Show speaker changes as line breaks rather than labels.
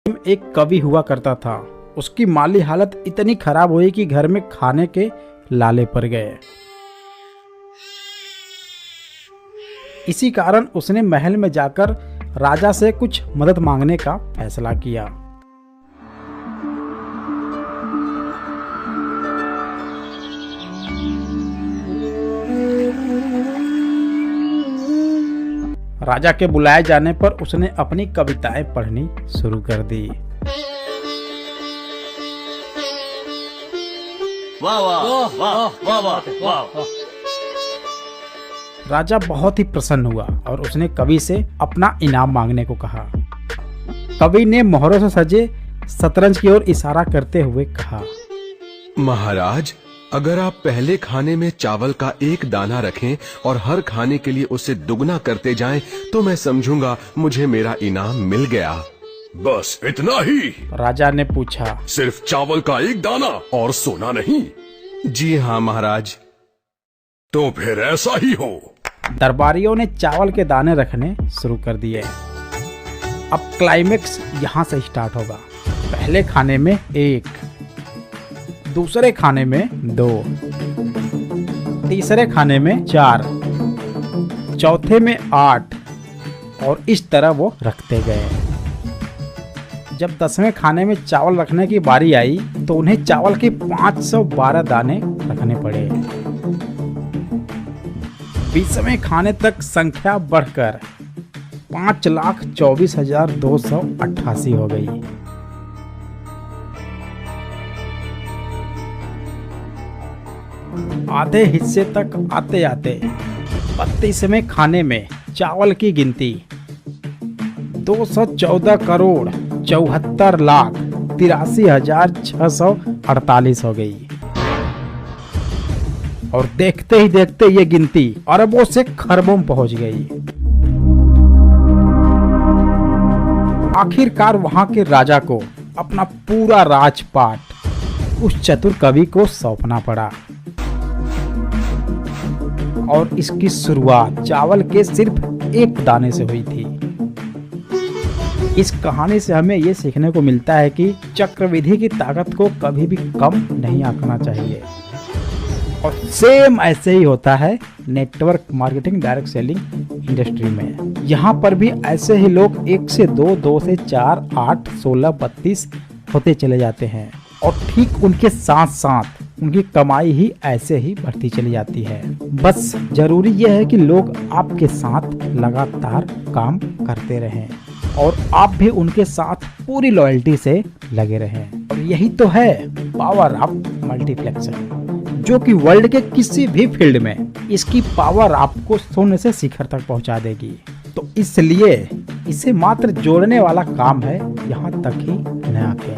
एक कवि हुआ करता था। उसकी माली हालत इतनी खराब हुई कि घर में खाने के लाले पड़ गए। इसी कारण उसने महल में जाकर राजा से कुछ मदद मांगने का फैसला किया। राजा के बुलाए जाने पर उसने अपनी कविताएं पढ़नी शुरू कर दी।
वाह वाह वाह वाह वाह वाह।
राजा बहुत ही प्रसन्न हुआ और उसने कवि से अपना इनाम मांगने को कहा। कवि ने मोहरों से सजे शतरंज की ओर इशारा करते हुए कहा,
महाराज, अगर आप पहले खाने में चावल का एक दाना रखें और हर खाने के लिए उसे दुगना करते जाएं, तो मैं समझूंगा मुझे मेरा इनाम मिल गया।
बस इतना ही?
राजा ने पूछा।
सिर्फ चावल का एक दाना और सोना नहीं?
जी हाँ महाराज।
तो फिर ऐसा ही हो।
दरबारियों ने चावल के दाने रखने शुरू कर दिए। अब क्लाइमेक्स यहाँ से स्टार्ट होगा। पहले खाने में 1, दूसरे खाने में 2, तीसरे खाने में 4, चौथे में 8 और इस तरह वो रखते गए। जब 10वें खाने में चावल रखने की बारी आई तो उन्हें चावल के 512 दाने रखने पड़े। 20वें खाने तक संख्या बढ़कर 5,24,288 हो गई। आधे हिस्से तक आते आते 32वें खाने में चावल की गिनती 214,74,83,648 हो गई और देखते ही देखते ये गिनती अरबों से खरबों में पहुंच गई। आखिरकार वहां के राजा को अपना पूरा राजपाट उस चतुर कवि को सौंपना पड़ा और इसकी शुरुआत चावल के सिर्फ एक दाने से हुई थी। इस कहानी से हमें ये सीखने को मिलता है कि चक्रविधि की ताकत को कभी भी कम नहीं आंकना चाहिए। और सेम ऐसे ही होता है network marketing direct selling industry में। यहाँ पर भी ऐसे ही लोग 1 से 2, 2 से 4, 8, 16, 32 होते चले जाते हैं और ठीक उनके साथ साथ उनकी कमाई ही ऐसे ही बढ़ती चली जाती है। बस जरूरी यह है कि लोग आपके साथ लगातार काम करते रहें और आप भी उनके साथ पूरी लॉयल्टी से लगे रहें। और यही तो है पावर ऑफ मल्टीप्लेक्सन, जो कि वर्ल्ड के किसी भी फील्ड में इसकी पावर आपको शून्य से शिखर तक पहुंचा देगी। तो इसलिए इसे मात्र जोड़ने वाला काम है, यहाँ तक ही न आके।